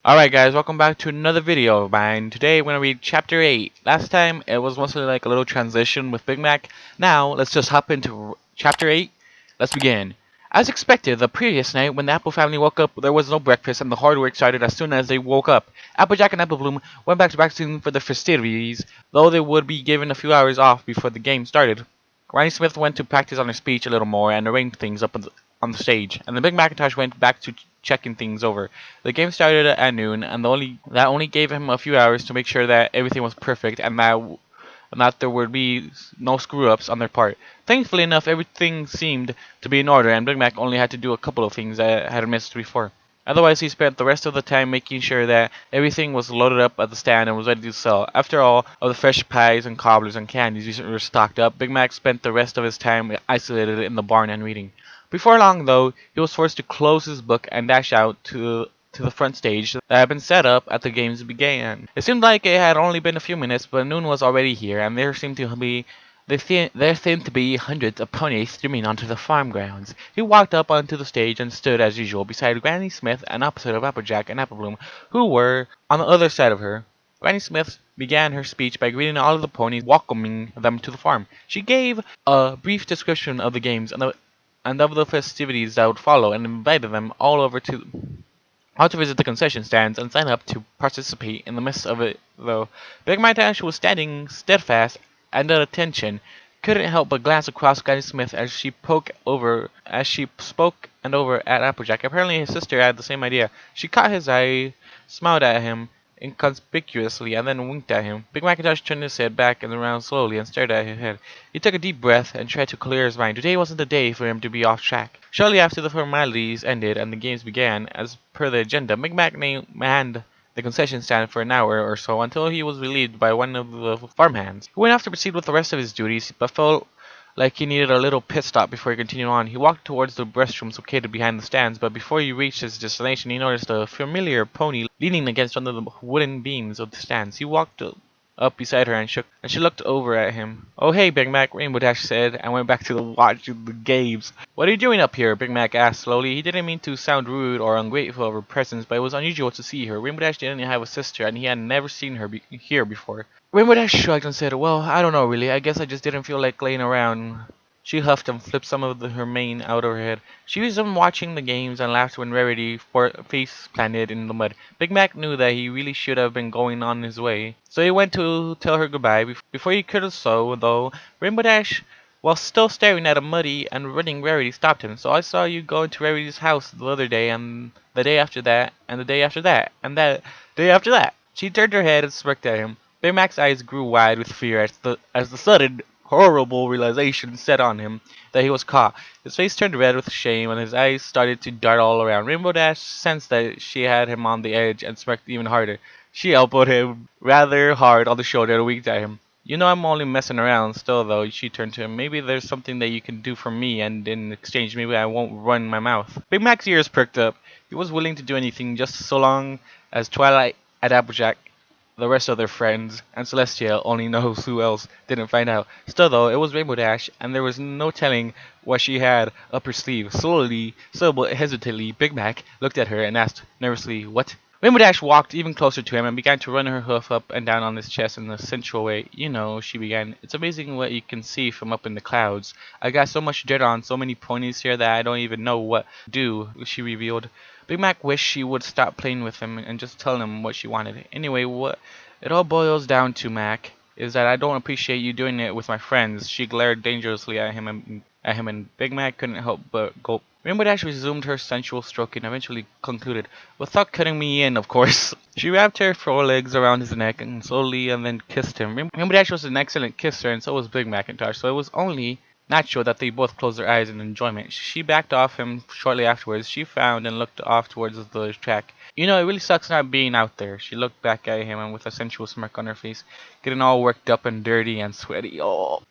Alright guys, welcome back to another video of mine. Today we're going to read chapter 8. Last time it was mostly like a little transition with Big Mac. Now let's just hop into chapter 8. Let's begin. As expected, the previous night when the Apple family woke up, there was no breakfast and the hard work started as soon as they woke up. Applejack and Applebloom went back to practicing for the festivities, though they would be given a few hours off before the game started. Granny Smith went to practice on her speech a little more and arrange things up on the stage, and the Big Macintosh went back to checking things over. The game started at noon, and that only gave him a few hours to make sure that everything was perfect and that there would be no screw-ups on their part. Thankfully enough, everything seemed to be in order, and Big Mac only had to do a couple of things that had missed before. Otherwise, he spent the rest of the time making sure that everything was loaded up at the stand and was ready to sell. After all of the fresh pies and cobblers and candies were stocked up, Big Mac spent the rest of his time isolated in the barn and reading. Before long, though, he was forced to close his book and dash out to the front stage that had been set up at the games began. It seemed like it had only been a few minutes, but noon was already here, and there seemed to be hundreds of ponies streaming onto the farm grounds. He walked up onto the stage and stood as usual beside Granny Smith and opposite of Applejack and Applebloom, who were on the other side of her. Granny Smith began her speech by greeting all of the ponies, welcoming them to the farm. She gave a brief description of the games and of the festivities that would follow, and invited them all to visit the concession stands and sign up to participate. In the midst of it, though, Big Macintosh was standing steadfast and at attention, couldn't help but glance across Granny Smith as she spoke and over at Applejack. Apparently his sister had the same idea. She caught his eye, smiled at him inconspicuously, and then winked at him. Big Macintosh turned his head back and around slowly and stared at her head. He took a deep breath and tried to clear his mind. Today wasn't the day for him to be off track. Shortly after the formalities ended and the games began, as per the agenda, Big Mac manned the concession stand for an hour or so until he was relieved by one of the farmhands. He went off to proceed with the rest of his duties, but felt like he needed a little pit stop before he continued on. He walked towards the restrooms located behind the stands, but before he reached his destination, he noticed a familiar pony leaning against one of the wooden beams of the stands. He walked up beside her and she looked over at him. "Oh hey, Big Mac," Rainbow Dash said, and went back to watching the games. "What are you doing up here?" Big Mac asked slowly. He didn't mean to sound rude or ungrateful of her presence, but it was unusual to see her. Rainbow Dash didn't have a sister, and he had never seen her here before. Rainbow Dash shrugged and said, "Well, I don't know really. I guess I just didn't feel like laying around." She huffed and flipped some of her mane out of her head. She resumed watching the games and laughed when Rarity face planted in the mud. Big Mac knew that he really should have been going on his way, so he went to tell her goodbye. Before he could do so, though, Rainbow Dash, while still staring at a muddy and running Rarity, stopped him. "So I saw you go into Rarity's house the other day, and the day after that, and the day after that, and that day after that." She turned her head and smirked at him. Big Mac's eyes grew wide with fear as the sudden horrible realization set on him that he was caught. His face turned red with shame and his eyes started to dart all around. Rainbow Dash sensed that she had him on the edge and smirked even harder. She elbowed him rather hard on the shoulder and winked at him. "You know I'm only messing around." Still though, she turned to him. "Maybe there's something that you can do for me, and in exchange maybe I won't run my mouth." Big Mac's ears perked up. He was willing to do anything just so long as Twilight and Applejack, the rest of their friends, and Celestia, only knows who else, didn't find out. Still though, it was Rainbow Dash, and there was no telling what she had up her sleeve. Slowly, somewhat hesitantly, Big Mac looked at her and asked nervously, "What?" Rainbow Dash walked even closer to him and began to run her hoof up and down on his chest in a sensual way. "You know," she began, "it's amazing what you can see from up in the clouds. I got so much dirt on so many ponies here that I don't even know what to do," she revealed. Big Mac wished she would stop playing with him and just tell him what she wanted. "Anyway, what it all boils down to, Mac, is that I don't appreciate you doing it with my friends." She glared dangerously at him, and Big Mac couldn't help but gulp. Rainbow Dash resumed her sensual stroking and eventually concluded, "Without cutting me in, of course." She wrapped her forelegs around his neck and slowly and then kissed him. Rainbow Dash was an excellent kisser, and so was Big Macintosh, so it was only natural that they both closed their eyes in enjoyment. She backed off him shortly afterwards. She frowned and looked off towards the track. "You know, it really sucks not being out there." She looked back at him and with a sensual smirk on her face, getting all worked up and dirty and sweaty. "Oh,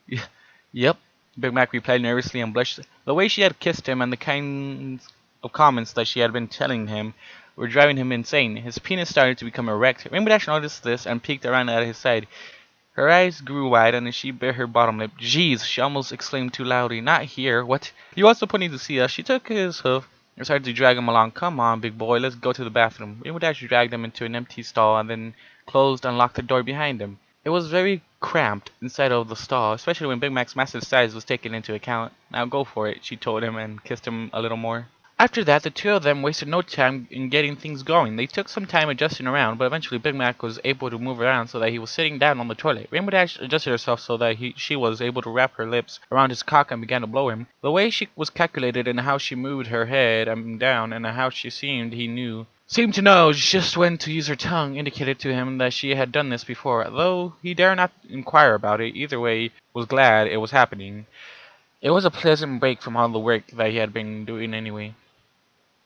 yep," Big Mac replied nervously and blushed. The way she had kissed him and the kinds of comments that she had been telling him were driving him insane. His penis started to become erect. Rainbow Dash noticed this and peeked around at his side. Her eyes grew wide and she bit her bottom lip. "Jeez," she almost exclaimed too loudly. "Not here. What? You also put to see us." She took his hoof They started to drag him along. Come on, big boy, let's go to the bathroom. Rainbow Dash dragged him into an empty stall and then closed and locked the door behind him. It was very cramped inside of the stall, especially when Big Mac's massive size was taken into account. Now go for it, she told him and kissed him a little more. After that, the two of them wasted no time in getting things going. They took some time adjusting around, but eventually Big Mac was able to move around so that he was sitting down on the toilet. Rainbow Dash adjusted herself so that she was able to wrap her lips around his cock and began to blow him. The way she was calculated and how she moved her head up and down and how she seemed to know just when to use her tongue indicated to him that she had done this before, though he dare not inquire about it. Either way, was glad it was happening. It was a pleasant break from all the work that he had been doing anyway.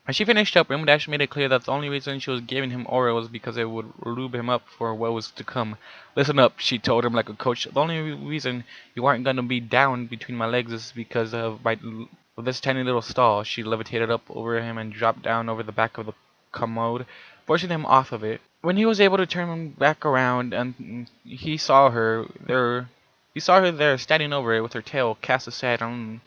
As she finished up, Rainbow Dash made it clear that the only reason she was giving him oral was because it would lube him up for what was to come. Listen up, she told him like a coach. The only reason you aren't gonna be down between my legs is because of this tiny little stall. She levitated up over him and dropped down over the back of the commode, forcing him off of it. When he was able to turn back around and he saw her there standing over it with her tail cast aside and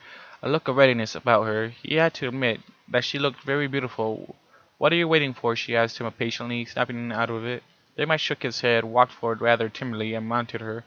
a look of readiness about her, he had to admit that she looked very beautiful. What are you waiting for? She asked him impatiently, snapping out of it. Big shook his head, walked forward rather timidly, and mounted her.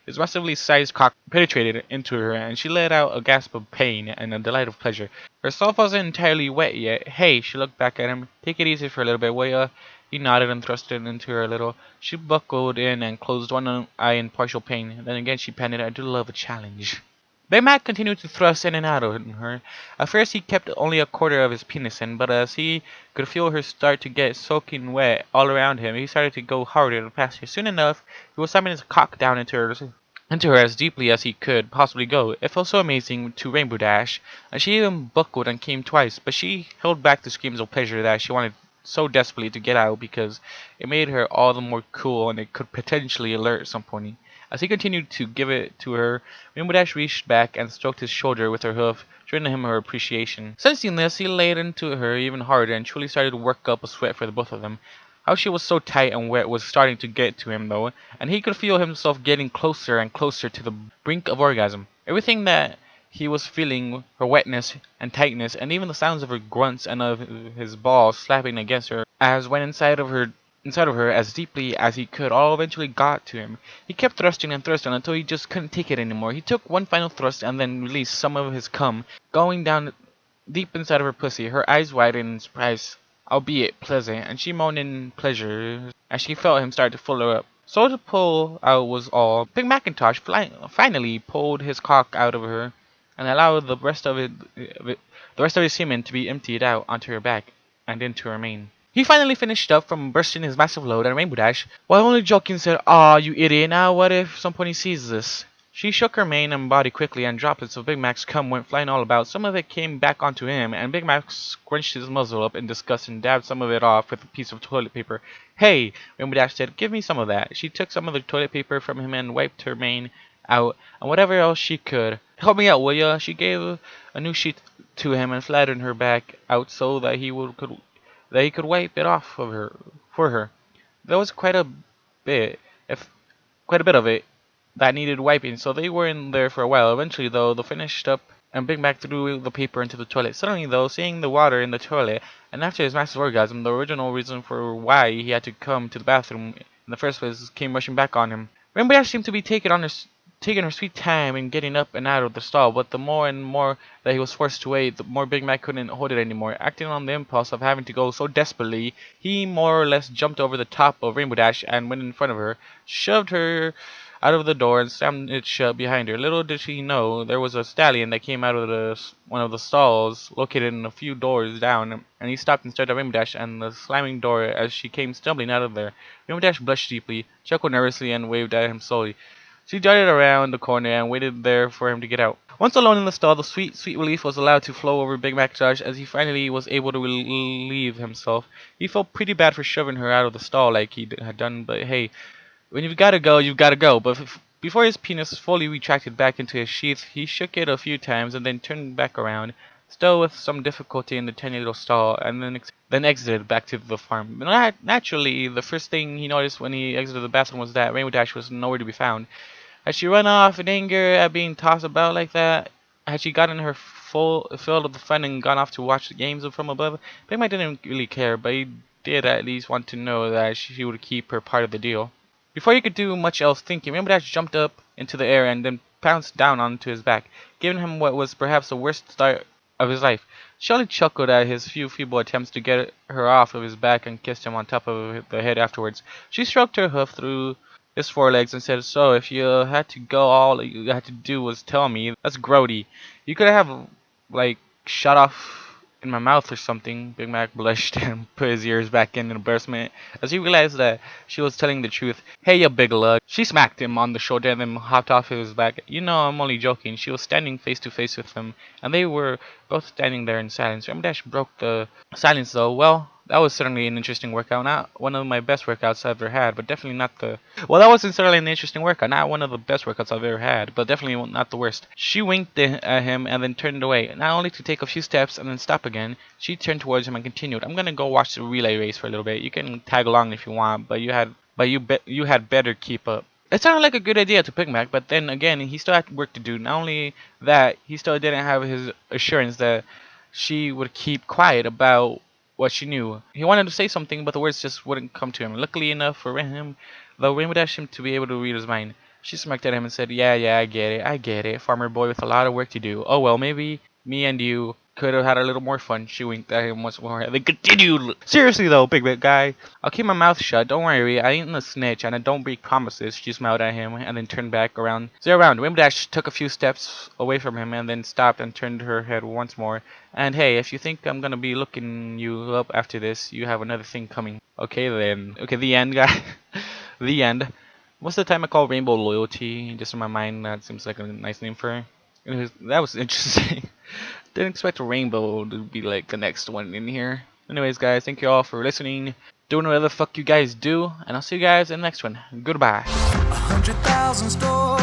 His massively sized cock penetrated into her, and she let out a gasp of pain and a delight of pleasure. Her stuff wasn't entirely wet yet. Hey, she looked back at him. Take it easy for a little bit, will ya? He nodded and thrust it into her a little. She buckled in and closed one eye in partial pain. Then again she panted, I do love a challenge. Big Mac continued to thrust in and out of her. At first he kept only a quarter of his penis in, but as he could feel her start to get soaking wet all around him, he started to go harder and faster. Soon enough, he was slamming his cock down into her as deeply as he could possibly go. It felt so amazing to Rainbow Dash, and she even buckled and came twice, but she held back the screams of pleasure that she wanted so desperately to get out because it made her all the more cool and it could potentially alert somebody. As he continued to give it to her, Rainbow Dash reached back and stroked his shoulder with her hoof, showing him her appreciation. Sensing this, he laid into her even harder and truly started to work up a sweat for the both of them. How she was so tight and wet was starting to get to him, though, and he could feel himself getting closer and closer to the brink of orgasm. Everything that he was feeling, her wetness and tightness, and even the sounds of her grunts and of his balls slapping against her, as went inside of her as deeply as he could, all eventually got to him. He kept thrusting and thrusting until he just couldn't take it anymore. He took one final thrust and then released some of his cum, going down deep inside of her pussy. Her eyes widened in surprise, albeit pleasant, and she moaned in pleasure as she felt him start to fill her up. So to pull out was all. Big Macintosh finally pulled his cock out of her and allowed the rest of his semen to be emptied out onto her back and into her mane. He finally finished up from bursting his massive load, and Rainbow Dash, while only joking, said, "Aw, you idiot, now what if somebody sees this?" She shook her mane and body quickly, and droplets of Big Mac's cum went flying all about. Some of it came back onto him, and Big Mac scrunched his muzzle up in disgust and dabbed some of it off with a piece of toilet paper. "Hey," Rainbow Dash said, "give me some of that." She took some of the toilet paper from him and wiped her mane out, and whatever else she could. "Help me out, will ya?" She gave a new sheet to him and flattened her back out so that he could wipe it off of her for her. There was quite a bit of it that needed wiping, so they were in there for a while. Eventually, though, they finished up, and Big Mac threw the paper into the toilet. Suddenly, though, seeing the water in the toilet, and after his massive orgasm, the original reason for why he had to come to the bathroom in the first place came rushing back on him. Rainbow Dash seemed to be taking her sweet time in getting up and out of the stall, but the more and more that he was forced to wait, the more Big Mac couldn't hold it anymore. Acting on the impulse of having to go so desperately, he more or less jumped over the top of Rainbow Dash and went in front of her, shoved her out of the door and slammed it shut behind her. Little did she know there was a stallion that came out of one of the stalls located a few doors down, and he stopped and stared at Rainbow Dash and the slamming door as she came stumbling out of there. Rainbow Dash blushed deeply, chuckled nervously, and waved at him slowly. She darted around the corner and waited there for him to get out. Once alone in the stall, the sweet, sweet relief was allowed to flow over Big Macintosh as he finally was able to relieve himself. He felt pretty bad for shoving her out of the stall like he had done, but hey, when you've got to go, you've got to go. But before his penis fully retracted back into his sheath, he shook it a few times and then turned back around, still with some difficulty in the tiny little stall, and then exited back to the farm. Naturally, the first thing he noticed when he exited the bathroom was that Rainbow Dash was nowhere to be found. Had she run off in anger at being tossed about like that? Had she gotten her filled with the fun and gone off to watch the games from above. Big Mac didn't really care, but he did at least want to know that she would keep her part of the deal. Before he could do much else thinking, Rainbow Dash jumped up into the air and then pounced down onto his back, giving him what was perhaps the worst start of his life. She only chuckled at his feeble attempts to get her off of his back and kissed him on top of the head afterwards. She stroked her hoof through his forelegs and said, "So, if you had to go, all you had to do was tell me. That's grody. You could have, like, shot off in my mouth or something." Big Mac blushed and put his ears back in embarrassment as he realized that she was telling the truth. "Hey, you big lug." She smacked him on the shoulder and then hopped off his back. "You know, I'm only joking." She was standing face to face with him, and they were both standing there in silence. Rainbow Dash broke the silence though. "Well, that was certainly an interesting workout. Not one of my best workouts I've ever had, but definitely not the... Well, that wasn't certainly an interesting workout. Not one of the best workouts I've ever had, but definitely not the worst." She winked at him and then turned away, not only to take a few steps and then stop again. She turned towards him and continued, "I'm gonna go watch the relay race for a little bit. You can tag along if you want, but you had better keep up." It sounded like a good idea to Big Mac, but then again, he still had work to do. Not only that, he still didn't have his assurance that she would keep quiet about what she knew. He wanted to say something, but the words just wouldn't come to him. Luckily enough for him, though, Rainbow Dash seemed to be able to read his mind. She smirked at him and said, yeah, I get it. Farmer boy with a lot of work to do. Oh well, maybe me and you could have had a little more fun." She winked at him once more and then continued, "Seriously though, big guy, I'll keep my mouth shut. Don't worry, I ain't a snitch and I don't break promises." She smiled at him and then turned back around. Rainbow Dash took a few steps away from him and then stopped and turned her head once more. "And hey, if you think I'm gonna be looking you up after this, you have another thing coming." Okay then. Okay, the end, guy. The end. Most of the time I call Rainbow Loyalty. Just in my mind, that seems like a nice name for her. That was interesting. Didn't expect a Rainbow to be like the next one in here. Anyways, guys, thank you all for listening, doing whatever the fuck you guys do, and I'll see you guys in the next one. Goodbye. 100,000 stories.